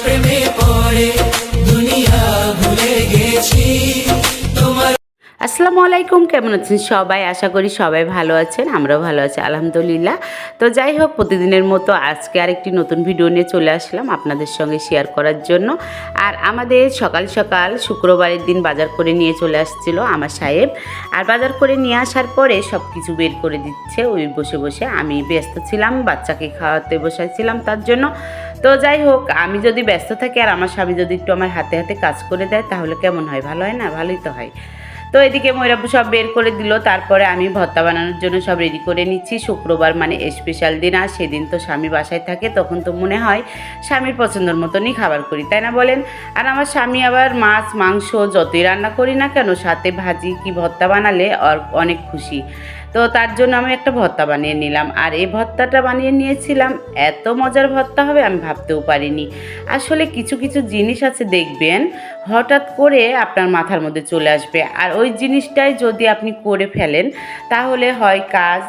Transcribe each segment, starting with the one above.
প্রেমে পড়ে দুনিয়া ভুলে গেছি তোমার। আসসালামু আলাইকুম, কেমন আছেন সবাই? আশা করি সবাই ভালো আছেন, আমরাও ভালো আছি আলহামদুলিল্লাহ। তো যাই হোক, প্রতিদিনের মতো আজকে আরেকটি নতুন ভিডিও নিয়ে চলে আসলাম আপনাদের সঙ্গে শেয়ার করার জন্য। আর আমাদের সকাল সকাল শুক্রবারের দিন বাজার করে নিয়ে চলে আসছিল আমার সাহেব। আর বাজার করে নিয়ে আসার পরে সব কিছু বের করে দিচ্ছে ওই বসে বসে। আমি ব্যস্ত ছিলাম, বাচ্চাকে খাওয়াতে বসাইছিলাম তার জন্য। তো যাই হোক, আমি যদি ব্যস্ত থাকি আর আমার স্বামী যদি একটু আমার হাতে হাতে কাজ করে দেয় তাহলে কেমন হয়? ভালো হয় না? ভালোই তো হয়। তো এদিকে ময়রাপু সব বের করে দিল, তারপরে আমি ভর্তা বানানোর জন্য সব রেডি করে নিচ্ছি। শুক্রবার মানে স্পেশাল দিন, আর সেদিন তো স্বামী বাসায় থাকে, তখন তো মনে হয় স্বামীর পছন্দের মতনই খাবার করি, তাই না বলেন? আর আমার স্বামী আবার মাছ মাংস যতই রান্না করি না কেন, সাথে ভাজি কি ভর্তা বানালে অনেক খুশি। তো তার জন্য আমি একটা ভর্তা বানিয়ে নিলাম। আর এই ভর্তাটা বানিয়ে নিয়েছিলাম, এত মজার ভর্তা হবে আমি ভাবতেও পারিনি। আসলে কিছু কিছু জিনিস আছে দেখবেন হঠাৎ করে আপনার মাথার মধ্যে চলে আসবে, আর ওই জিনিসটাই যদি আপনি করে ফেলেন তাহলে হয় কাজ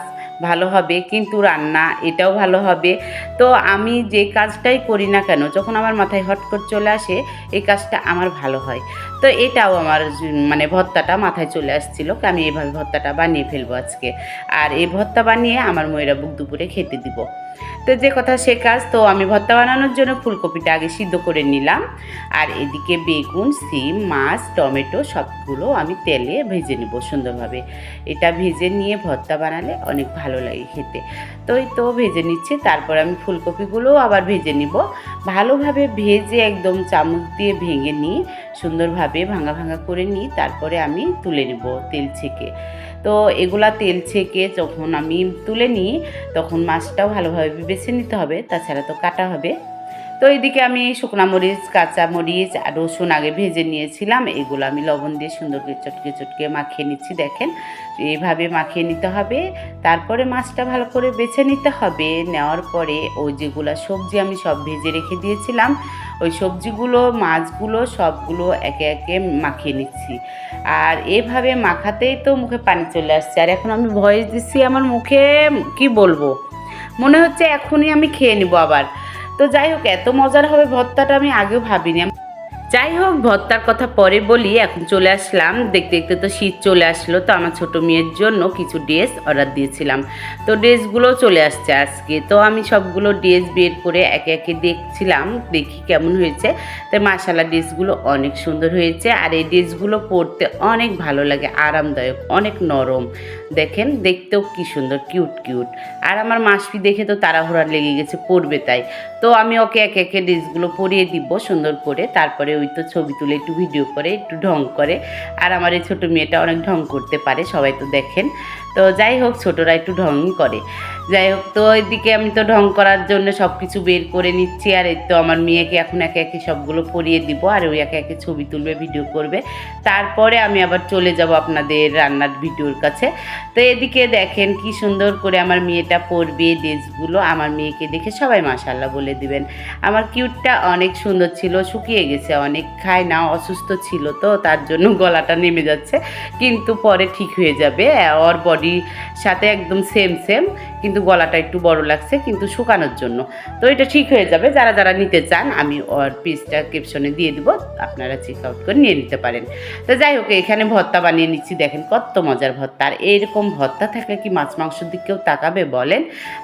ভালো হবে, কিন্তু রান্না এটাও ভালো হবে। তো আমি যে কাজটাই করি না কেন, যখন আমার মাথায় হট করে চলে আসে এই কাজটা আমার ভালো হয়। তো এটাও আমার মানে ভর্তাটা মাথায় চলে আসছিল, আমি এইভাবে ভর্তাটা বানিয়ে ফেলবো আজকে। আর এই ভর্তা বানিয়ে আমার ময়রাবুক দুপুরে খেতে দিব। তো যে কথা সে কাজ। তো আমি ভর্তা বানানোর জন্য ফুলকপিটা আগে সিদ্ধ করে নিলাম। আর এদিকে বেগুন, সিম, মাছ, টমেটো সবগুলো আমি তেলে ভেজে নেব সুন্দরভাবে। এটা ভেজে নিয়ে ভর্তা বানালে অনেক ভালো লাগে খেতে। তো এই তো ভেজে নিচ্ছি, তারপর আমি ফুলকপিগুলোও আবার ভেজে নিব। ভালোভাবে ভেজে একদম চামচ দিয়ে ভেঙে নিই, সুন্দরভাবে ভাঙা ভাঙা করে নিই, তারপরে আমি তুলে নেব তেল ছেঁকে। তো এগুলা তেল ছেঁকে যখন আমি তুলে নিই তখন মাছটাও ভালোভাবে বেছে নিতে হবে, তাছাড়া তো কাটা হবে। তো এইদিকে আমি শুকনা মরিচ, কাঁচা মরিচ আর রসুন আগে ভেজে নিয়েছিলাম, এগুলো আমি লবণ দিয়ে সুন্দর করে চটকে চটকে মাখিয়ে নিচ্ছি। দেখেন এইভাবে মাখিয়ে নিতে হবে। তারপরে মাছটা ভালো করে বেছে নিতে হবে। নেওয়ার পরে ওই যেগুলো সবজি আমি সব ভেজে রেখে দিয়েছিলাম, ওই সবজিগুলো মাছগুলো সবগুলো একে একে মাখিয়ে নিচ্ছি। আর এভাবে মাখাতেই তো মুখে পানি চলে আসছে। আর এখন আমি ভয়েস দিচ্ছি, আমার মুখে কি বলবো, মনে হচ্ছে এখনই আমি খেয়ে নিব আবার। তো যাই হোক, এত মজার হবে ভর্তাটা আমি আগেও ভাবিনি। যাই হোক, ভর্তার কথা পরে বলি, এখন চলে আসলাম। দেখতে দেখতে তো শীত চলে আসলো, তো আমার ছোটো মেয়ের জন্য কিছু ড্রেস অর্ডার দিয়েছিলাম। তো ড্রেসগুলো চলে আসছে আজকে। তো আমি সবগুলো ড্রেস বের করে একে একে দেখছিলাম, দেখি কেমন হয়েছে। তো মাশাআল্লাহ ড্রেসগুলো অনেক সুন্দর হয়েছে। আর এই ড্রেসগুলো পরতে অনেক ভালো লাগে, আরামদায়ক, অনেক নরম। দেখেন দেখতেও কি সুন্দর, কিউট কিউট। আর আমার মাসফি দেখে তো তাড়াহুড়া লেগে গেছে, পরবে তাই। তো আমি ওকে একে একে ড্রেসগুলো পরিয়ে দিব সুন্দর করে। তারপরে ওই তো ছবি তুলে একটু ভিডিও করে একটু ঢং করে। আর আমার এই ছোটো মেয়েটা অনেক ঢং করতে পারে, সবাই তো দেখেন। তো যাই হোক, ছোটরা একটু ঢংই করে। যাই হোক, তো এদিকে আমি তো ঢং করার জন্য সব কিছু বের করে নিচ্ছি। আর এই তো আমার মেয়েকে এখন একে একে সবগুলো পরিয়ে দিব, আর ওই একে একে ছবি তুলবে, ভিডিও করবে। তারপরে আমি আবার চলে যাব আপনাদের রান্নার ভিডিওর কাছে। তো এদিকে দেখেন কি সুন্দর করে আমার মেয়েটা পরবে ড্রেসগুলো। আমার মেয়েকে দেখে সবাই মাশাআল্লাহ বলে দিবেন। আমার কিউটটা অনেক সুন্দর ছিল, শুকিয়ে গেছে, অনেক খায় না, অসুস্থ ছিল, তো তার জন্য গলাটা নেমে যাচ্ছে, কিন্তু পরে ঠিক হয়ে যাবে। ওর বডির সাথে একদম সেম সেম, কিন্তু গলাটা একটু বড় লাগছে, কিন্তু শুকানোর জন্য। তো এটা ঠিক হয়ে যাবে। যারা যারা নিতে চান আমি ওর পিসটা ক্যাপশনে দিয়ে দিব, আপনারা চেক আউট করে নিয়ে নিতে পারেন। তো যাই হোক, এখানে ভর্তা বানিয়ে নিচ্ছি, দেখেন কত মজার ভর্তা। আর এইরকম ভর্তা থাকলে কি মাছ মাংসের দিকেও তাকাবে বলেন?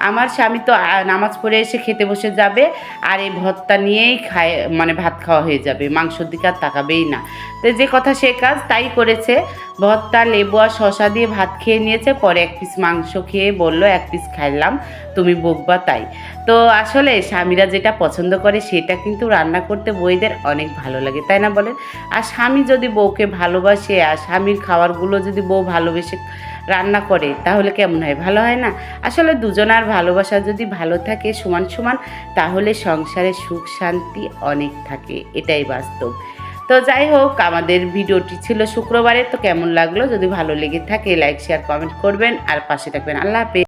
আমার স্বামী তো নামাজ পড়ে এসে খেতে বসে যাবে, আর এই ভর্তা নিয়েই খায়, মানে ভাত খাওয়া হয়ে যাবে, মাংসর দিকে আর তাকাবেই না। তো যে কথা সে কাজ, তাই করেছে। ভর্তা, লেবু আর শশা দিয়ে ভাত খেয়ে নিয়েছে, পরে এক পিস মাংস খেয়ে বলল এক পিস খাইলাম, তুমি বকবা তাই। তো আসলে স্বামীরা যেটা পছন্দ করে সেটা কিন্তু রান্না করতে বউদের অনেক ভালো লাগে, তাই না বলেন? আর স্বামী যদি বউকে ভালোবাসে, আর স্বামীর খাবারগুলো যদি বউ ভালোবেসে রান্না করে তাহলে কেমন হয়? ভালো হয় না? আসলে দুজনার ভালোবাসা যদি ভালো থাকে সমান সমান, তাহলে সংসারে সুখ শান্তি অনেক থাকে, এটাই বাস্তব। তো যাই হোক, আমাদের ভিডিওটি ছিল শুক্রবারে। তো কেমন লাগলো? যদি ভালো লেগে থাকে লাইক শেয়ার কমেন্ট করবেন, আর পাশে থাকবেন। আল্লাহ হাফেজ।